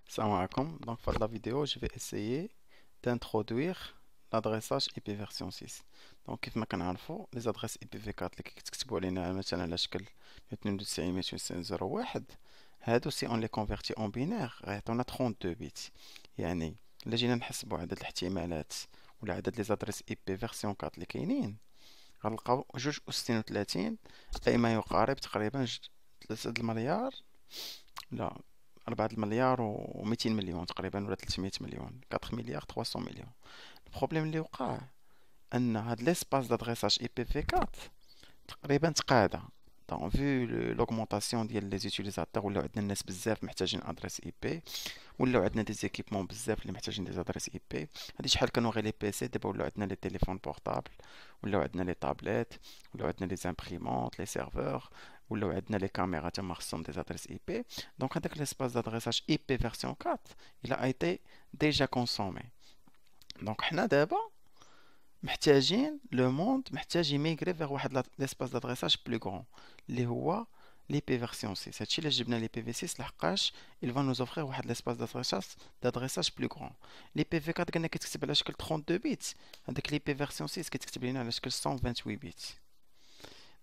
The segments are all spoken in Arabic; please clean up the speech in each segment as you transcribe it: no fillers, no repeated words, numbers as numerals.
Salam alaikum. Donc, pour la vidéo, je vais essayer d'introduire l'adressage IP version 6. Donc, كيف ما كنعرفوا les adresses IPv4 اللي كيكتبوا علينا مثلا على شكل 192.168.0.1 هادو سي اون لي كونفيرتي اون بينير غيعطيونا 32 بيت. يعني الا جينا نحسبوا عدد الاحتمالات ولا عدد لي زادريس اي بي فيرسيون 4 اللي كاينين غنلقاو 2.36 اي ما يقارب تقريبا 3 المليار، لا 4 المليار و 200 مليون تقريبا ولا 300 مليون 4 مليار 300 مليون. البروبليم اللي وقع ان هاد ليسباس دادريساج اي بي في 4 تقريبا تقادا. دونك فيو لوغمونطاسيون ديال لي زوتيليزاتور ولاو عندنا الناس بزاف محتاجين ادريس اي بي، ولاو عندنا دي زيكيبمون بزاف اللي محتاجين دي ادريس اي بي. هادي شحال كانوا غير لي بي سي، دابا ولاو عندنا لي تليفون بورطابل، ولاو عندنا لي طابليت، ولاو عندنا لي زامبريمونط لي سيرفور، ولاو عندنا لي كاميرا تما خصهم دي ادريس اي بي. دونك هذاك ليسباس دادريساج اي بي فيرسيون 4 il a été déjà consommé. دونك حنا دابا محتاجين لو موند محتاج يميغري فيغ واحد ليسباس دادريساج بلو غران اللي هو لي بي فيرسيون 6. هادشي علاش جبنا لي بي في 6 لحقاش il va nous offrir واحد ليسباس دادريساج بلو غران. لي بي في 4 قلنا كتكتب على شكل 32 بيت، هذاك لي بي فيرسيون 6 كتكتب لينا على شكل 128 بيت.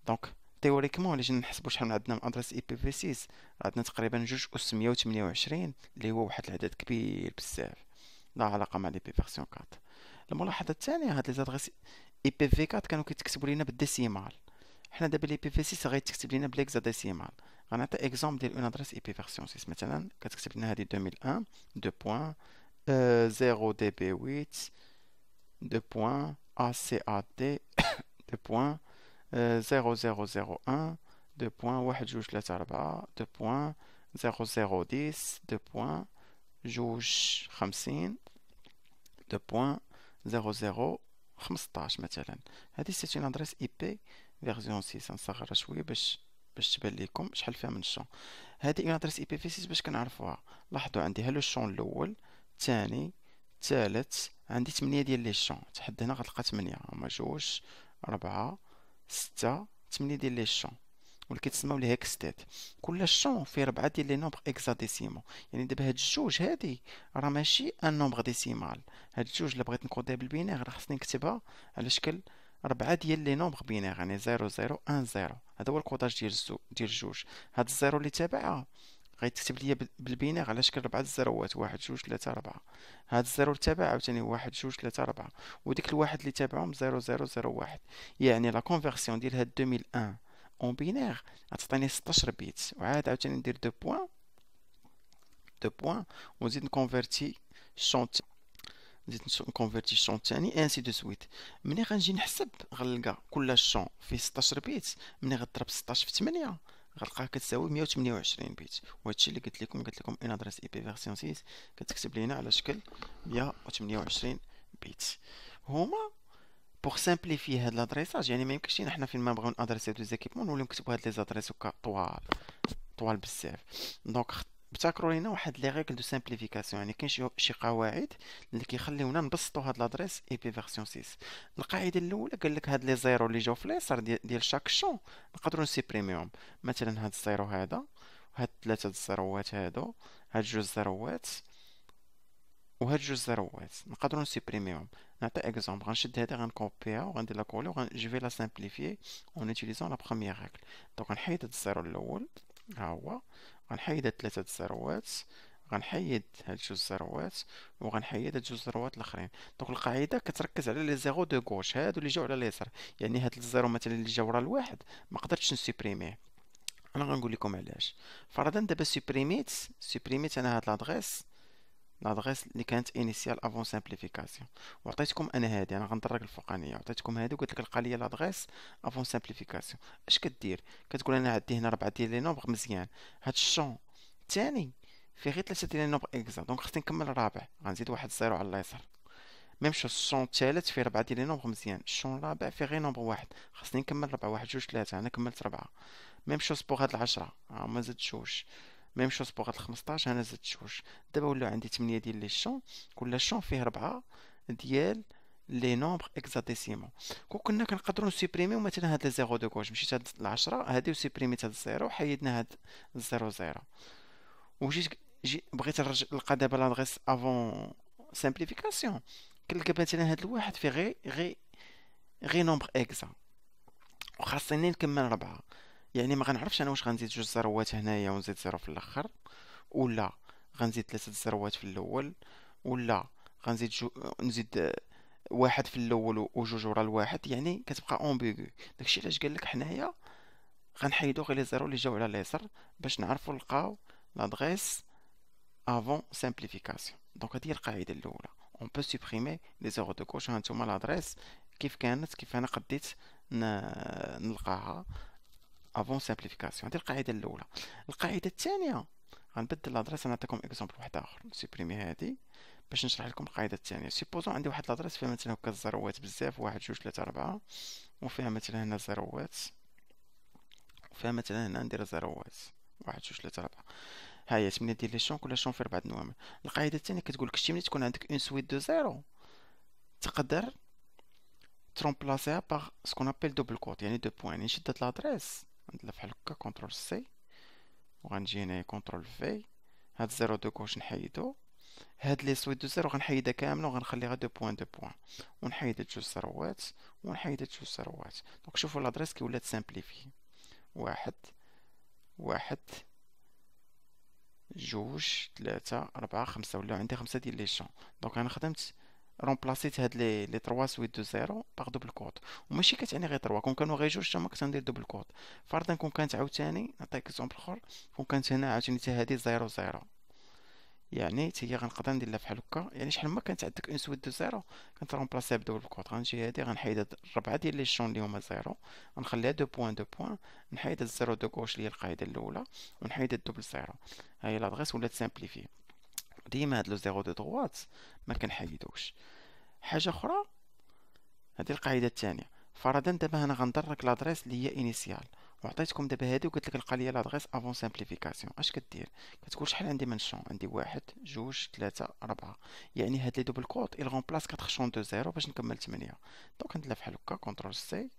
دونك تيوريكمون الا جينا نحسبوا شحال عندنا من ادريس اي بي في 6 عندنا تقريبا 2.128 اللي هو واحد العدد كبير بزاف لا علاقه مع لي بي فيرسيون 4. الملاحظه الثانيه هاد لي زادريس اي بي في 4 كانوا كيتكتبوا لينا بالديسيمال، حنا دابا لي بي في 6 غيتكتب لينا بليكزاديسيمال. غنعطي اكزومبل ديال اون ادريس اي بي فيرسيون 6 مثلا كتكتب لنا هادي 2001 2 بوين 0 دي بي 8 2 بوين اي سي ا تي 2 بوين 0001 2 بوين 1 2 3 4 2 بوين 0010 2 بوين جوج 50 2 بوين 0015 مثلا. هذه سيت اون ادريس اي بي فيرجن 6. نصغرها شويه باش تبان لكم شحال فيها من الشون. هذه اون ادريس اي بي في 6 باش كنعرفوها. لاحظوا عندي ها لو شون الاول، الثاني، الثالث، عندي 8 ديال لي شون. تحت هنا غتلقى 8 هما 2 4 6 8 ديال لي شون واللي كيتسموا لي هيكستات. كل شون فيه 4 ديال لي نومبر اكزاديسيمو. يعني دابا هاد الجوج هادي راه ماشي ان نومبر ديسيمال، هاد الجوج الا بغيت نكوديها بالبينير راه خصني نكتبها على شكل 4 ديال لي نومبر بينير، يعني 0010. هذا هو الكوداج ديال الجوج. هاد الزيرو اللي تابعها غيتكتب ليا بالبينير على شكل 4 الزيروات 1 2 3 4. هاد الزيرو اللي تابع عاوتاني 1 2 3 4، وديك الواحد اللي تابعهم 0001. يعني لا كونفيرسيون ديال هاد 2001 اون بينير غتعطيني 16 بيت، وعاد عاوتاني ندير 2 بوين 2 بوين ونزيد نكونفيرتي الشون، نزيد نكونفيرتي الشون الثاني انسي دو سويت. ملي غنجي نحسب غنلقى كل شون فيه 16 بيت، ملي غضرب 16 في 8 غنلقاها كتساوي 128 بيت. وهادشي اللي قلت لكم ان ادريس اي بي فيرسيون 6 كتكتب لينا على شكل 128 بيت. هما بوغ سامبليفي هاد لادريساج، يعني ما يمكنش لينا حنا فين ما نبغيو نادريسيو دو زيكيبمون نوليو نكتبو هاد لي زادريس هكا طوال بزاف. دونك ابتكروا لينا واحد لي ريغل دو سامبليفيكاسيون، يعني كاين شي قواعد اللي كيخليونا نبسطوا هاد لادريس اي بي فيرسيون 6. القاعده الاولى قال لك هاد لي زيرو اللي جاو في اليسار ديال شاك شون نقدروا نسيبريميهم. مثلا هاد الزيرو هذا وهاد ثلاثه الزيروات هادو، هاد جوج زيروات وهاد جوج زيروات نقدروا نسيبريميهم. نعطي اكزومبل، غنشد هادي غنكوبيها وغندير لا كولي جو في لا سامبليفيي اون اوتيليزون لا بروميير ريغل. دونك غنحيد هاد الزيرو الاول ها هو، غنحيد هاد ثلاثه الزيروات، غنحيد هاد جوج زيروات، وغنحيد هاد جوج زيروات الاخرين. دونك القاعده كتركز على لي زيرو دو غوش، هادو اللي جاو على اليسار. يعني هاد الزيرو مثلا اللي جا ورا الواحد ما قدرتش نسيبريميه. انا غنقول لكم علاش. فرضا دابا سيبريميت انا هاد لادريس اللي كانت انيسيال افون سامبليفيكاسيون، وعطيتكم انا هادي، انا غندرك الفوقانيه وعطيتكم هادي وقلت لك لقى لي لادريس افون سامبليفيكاسيون. اش كدير؟ كتقول انا عندي هنا 4 ديال لي نومبر مزيان، هاد الشون الثاني فيه غير 3 ديال لي نومبر اكزا، دونك خصني نكمل الرابع، غنزيد واحد الزيرو على اليسار. ميم شوز الشون الثالث فيه 4 ديال لي نومبر مزيان، الشون الرابع فيه غير نومبر واحد، خصني نكمل 4 1 2 3، انا كملت 4. ميم شوز بوغ هاد العشرة ما زدتوش. ميم شوز بوغ هاد الخمسطاش انا زدت جوج. دابا ولاو عندي 8 ديال لي شون، كل شون فيه 4 ديال لي نومبر اكزاديسيمو. كنا كنقدروا نسيبريميو مثلا هاد لي زيرو دو كوش، مشيت هاد العشرة هادي وسيبريميت هاد الزيرو، حيدنا هاد الزيرو زيرو، وجيت بغيت نلقى دابا لادغيس افون سامبليفيكاسيون، كنلقى مثلا هاد الواحد فيه غي نومبر اكزا، وخاصني نكمل 4. يعني ما غنعرفش انا واش غنزيد 2 زيروات هنايا ونزيد 0 في الاخر، ولا غنزيد 3 زيروات في الاول، ولا غنزيد نزيد واحد في الاول وجوج ورا الواحد. يعني كتبقى امبيغو. داكشي علاش قال لك حنايا غنحيدو غير لي زيرو اللي جاو على اليسار باش نعرفو نلقاو لادغيس افون سامبليفيكاسيون. دونك هادي هي القاعده الاولى، اون بو سوبريمي لي زيرو دو كوش. ها نتوما لادريس كيف كانت، كيف انا قديت نلقاها افون سامبليفيكاسيون. هادي القاعده الاولى. القاعده الثانيه غنبدل لادريس، نعطيكم اكزومبل واحد اخر سوبريمي هادي باش نشرح لكم القاعده الثانيه. سيبوزون عندي واحد لادريس فيها مثلا هكا الزيروات بزاف، 1 2 3 4، وفيها مثلا هنا زيروات، وفيها مثلا هنا ندير زيروات 1 2 3 4. ها هي 8 ديال لي شون، كل شون فيه 4 نوامر. القاعده الثانيه كتقول لك شتي ملي تكون عندك اون سويت دو زيرو تقدر ترومبلاسيها باغ سكون ابيل دوبل كوت، يعني دو بوين. يعني شدت لادريس ندير بحال هكا كونترول سي، وغنجي هنايا كونترول في، هاد زيرو دو كوش نحيدو، هاد لي سويت دو زيرو غنحيدها كامله وغنخليها دو بوين دو بوين، ونحيد هاد 2 زيروات ونحيد هاد 2 زيروات. دونك شوفوا لادريس كي ولات سامبليفي. 1 1 2 3 4 5، ولاو عندي 5 ديال لي شون. دونك انا خدمت رومبلاسيت هاد لي 3 سويت دو زيرو باغ دوبل كوت. وماشي كتعني غير 3، كون كانوا غير 2 تما كنت ندير دوبل كوت. فرضا كون كانت عاوتاني، نعطيك اكزومبل اخر، كون كانت هنا عاوتاني حتى هادي 0 0، يعني حتى هي غنقدر ندير لها بحال هكا. يعني شحال ما كانت عندك اون سويت دو زيرو كنترومبلاسيها بدوبل كوت. غنجي هادي غنحيد هاد 4 ديال لي شون اللي هما زيرو، غنخليها دو بوين دو بوين، نحيد هاد الزيرو دو كوش اللي هي القاعده الاولى، ونحيد هاد الدوبل زيرو. ها هي لادغيس ولات سامبليفي. ديما هاد لو زيرو دو دروات ما كنحيدوش. حاجه اخرى، هذه القاعده الثانيه. فرضا دابا انا غندرك لادريس اللي هي انيسيال، وعطيتكم دابا هادي وقلت لك لقى لي لادريس افون سامبليفيكاسيون. اش كدير؟ كتقول شحال عندي من شون؟ عندي 1 2 3 4. يعني هاد لي دوبل كوت il remplace 4 شون دو زيرو باش نكمل 8. دونك ندير بحال هكا كونترول سي،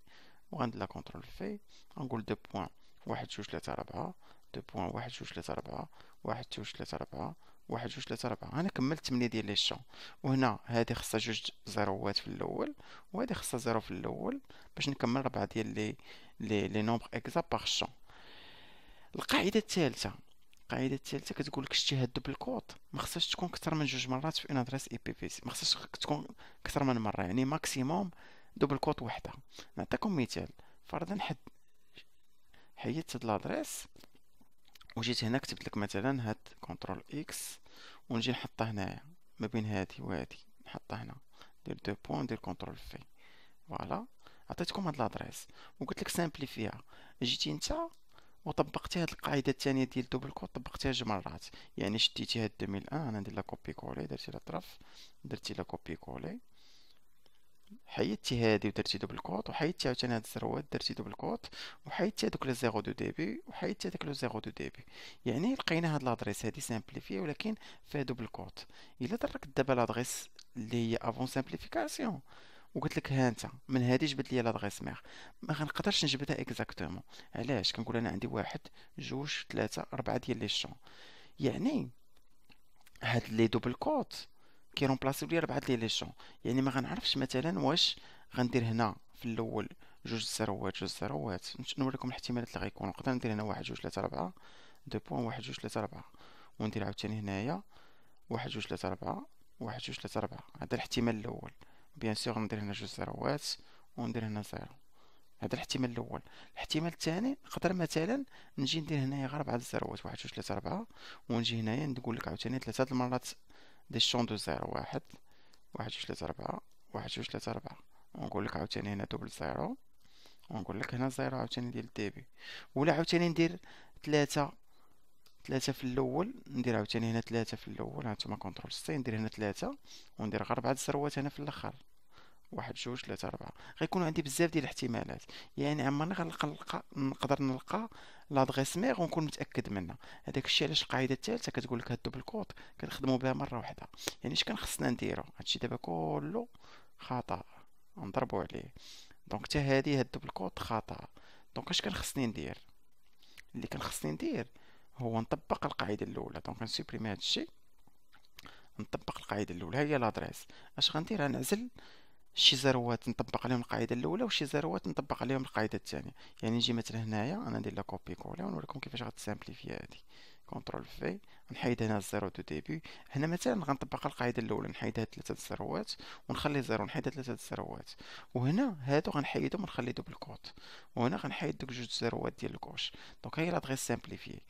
وغندير لا كونترول في، غنقول دو بوين 1 2 3 4، دو بوين 1 2 3 4، 1 2 3 4، 1 2 3 4. انا كملت 8 ديال لي شون. وهنا هادي خصها 2 زيروات في الاول، وهادي خصها 0 في الاول باش نكمل 4 ديال لي نومبر اكزا باغ شون. القاعده الثالثه، القاعده الثالثه كتقول لك شتي هاد دوبل كوت ما خصهاش تكون اكثر من 2 مرات في اون ادريس اي بي في سي. ما خصهاش تكون اكثر من مره، يعني ماكسيموم دوبل كوت وحده. نعطيكم مثال. فرضا حيدت هاد لادريس وجيت هنا كتبت لك مثلا هاد كونترول اكس، ونجي نحطها هنايا ما بين هادي وهادي، نحطها هنا، ندير دو بوين، ندير كونترول في. فوالا، عطيتكم هاد لادريس وقلت لك سامبليفيها. جيتي نتا وطبقتي هاد القاعده الثانيه ديال دوبل كود، طبقتيها 2 مرات. يعني شديتي هاد 2001، انا ندير لا كوبي كولي، درتي لا طرف، درتي لا كوبي كولي، حيدتي هادي ودرتي دوبل كوت، وحيدتي عاوتاني هاد الزروات درتي دوبل كوت، وحيدتي هادوك لي زيرو دو ديبي، وحيدتي هاداك لو زيرو دو ديبي. يعني لقينا هاد لادريس هادي سامبليفي ولكن فيها دوبل كوت. الا دركت دابا لادريس اللي هي افون سامبليفيكاسيون وقلت لك ها انت من هادي جبد لي لادغيس ميغ، ما غنقدرش نجبدها اكزاكتومون. علاش؟ كنقول انا عندي 1 2 3 4 ديال لي شون. يعني هاد لي دوبل كوت كيرومبلاسيو لي 4 ديال لي شون. يعني ما غنعرفش مثلا واش غندير هنا في الاول 2 زيروات 2 زيروات. نوريكم الاحتمالات اللي غيكونوا. نقدر ندير هنا 1 2 3 4، دو بوين 1 2 3 4، وندير عاوتاني هنايا 1 2 3 4، 1 2 3 4. هذا الاحتمال الاول. بيان سور ندير هنا 2 زيروات وندير هنا زيرو. هذا الاحتمال الاول. الاحتمال الثاني نقدر مثلا نجي ندير هنايا غير 4 زيروات، 1 2 3 4، ونجي هنايا نقول لك عاوتاني 3 المرات دي شون دو زيرو، 1 1 2 3 4، 1 2 3 4، ونقول لك عاوتاني هنا دوبل زيرو، ونقول لك هنا زيرو عاوتاني ديال الديبي. ولا عاوتاني ندير 3 في الاول، ندير عاوتاني هنا 3 في الاول، هانتوما كونترول سي، ندير هنا 3 وندير غير 4 الزروات هنا في الاخر، 1 2 3 4. غيكونوا عندي بزاف ديال الاحتمالات. يعني عمرني نقدر نلقى لادغيس ميغ ونكون متاكد منها. هذاك الشيء علاش القاعده الثالثه كتقول لك هاد الدوبل كود كنخدموا بها مره واحده. يعني اش كان خصنا نديرو؟ هادشي دابا كله خطا نضربوا عليه. دونك حتى هادي هاد الدوبل كود خطا. دونك اش كان خصني ندير؟ اللي كان خصني ندير هو نطبق القاعدة الأولى. دونك نسوبريمي هاد الشي، نطبق القاعدة الأولى، هي لادريس. اش غندير؟ غنعزل شي زروات نطبق عليهم القاعدة الأولى، وشي زروات نطبق عليهم القاعدة الثانية. يعني نجي مثلا هنايا أنا ندير لا كوبي كولي ونوريكم كيفاش غتسامبليفي هادي. كونترول في، نحيد هنا الزيرو دو ديبي. هنا مثلا غنطبق القاعدة الأولى، نحيد هاد ثلاثة الزروات ونخلي زيرو، نحيد هاد ثلاثة الزروات. وهنا هادو غنحيدهم ونخلي دوبل كوت، وهنا غنحيد دوك جوج زروات ديال الكوش. دونك هي لادغيس سامبليفي.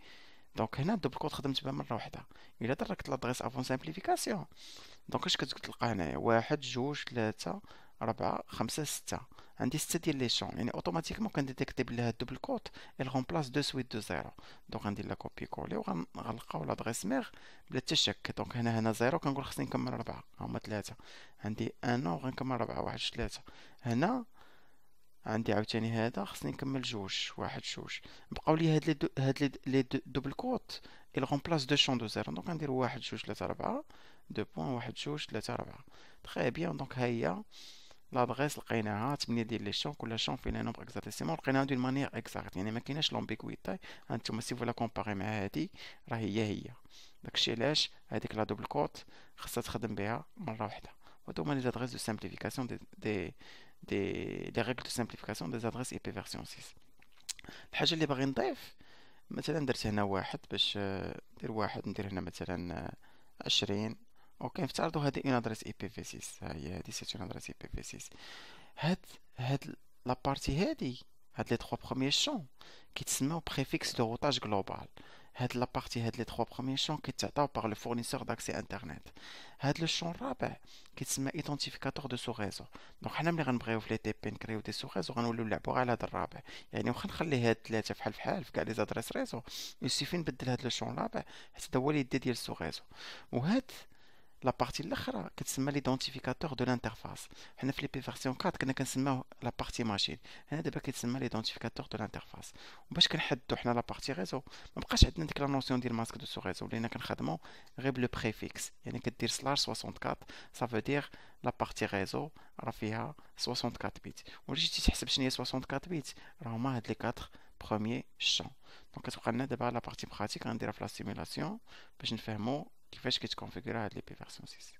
دونك هنا الدوبل كوت خدمت بها مرة واحدة. إلا دركت لادغيس افون سامبليفيكاسيون، دونك اش كتلقى هنايا؟ واحد جوج ثلاثة ربعة خمسة ستة. عندي ستة ديال لي شون، يعني اوتوماتيكمون كنديتيكتي بلي هاد الدوبل كوت il remplace دو سويت دو زيرو. دونك غندير لا كوبي كولي وغنلقاو لادغيس ميغ بلا حتى شك. دونك هنا زيرو كنقول خصني نكمل ربعة، هما ثلاثة. عندي ان وغنكمل ربعة، واحد جوج ثلاثة. هنا عندي عاوتاني هذا خصني نكمل جوج، واحد جوج. بقاو لي هاد لي دوبل كوت il remplace دو شون دو زيرو. دونك غندير واحد جوج ثلاثة ربعة، دو بوان، واحد جوج ثلاثة ربعة. تخي بيان. دونك ها هي لادغيس لقيناها 8 ديال لي شون، كل شون فيه نومبر اكزاكتيسيمون، لقيناها دون مانيير اكزاكت، يعني ما كايناش لومبيكويتي. هانتوما سي فولا كومباري مع هادي راه هي. داكشي علاش هاديك لا دوبل كوت خاصها تخدم بها مره واحده. هادو هما لي زادغيس دو سامبليفيكاسيون لي ريغل دو سامبليفيكاسيون دي زادريس اي بي فيرسيون 6. الحاجه اللي باغي نضيف، مثلا درت هنا واحد باش ندير واحد، ندير هنا مثلا 20. اوكي، نفترضوا هذه اون ادريس اي بي في 6. ها هي هذه سيت اون ادريس اي بي في 6. هاد لابارتي هاد لي 3 بروميير شون كيتسموا بريفيكس دو روتاج جلوبال. هاد لابارتي هاد لي 3 بروميير شون كيتعطاو باغ لو فورنيسور داكسي انترنت. هاد لو شون الرابع كيتسمى ايدونتيفيكاتور دو سو ريزو. دونك حنا ملي غنبغيو في لي تي بي نكريو دي سو ريزو غنوليو نلعبو على هاد الرابع. يعني واخا نخلي هاد ثلاثه فحال في كاع لي زادريس ريزو، يسيفي نبدل هاد لو شون الرابع حتى هو اللي يدي ديال سو ريزو. وهاد لا بارتي الاخرى كتسمى ليدونتيفيكاتور دو لانترفاس. حنا في لي بي فيرسيون 4 كنا كنسميوه لا بارتي ماشين، هنا دابا كيتسمى ليدونتيفيكاتور دو لانترفاس. وباش كنحددو حنا لا بارتي ريزو ما بقاش عندنا ديك لا نوسيون ديال ماسك دو سو ريزو، ولينا كنخدمو غير بلو بريفيكس. يعني كدير سلاش 64 صافو دير لا بارتي ريزو راه فيها 64 بيت. ولا جيتي تحسب شنو هي 64 بيت، راه هما هاد لي 4 بروميير شون. دونك كتبقى لنا دابا لا بارتي براتيك غنديرها في لا سيمولاسيون باش نفهمو كيفاش كيتكونفيغورا هاد لي بي فيرسيون 6.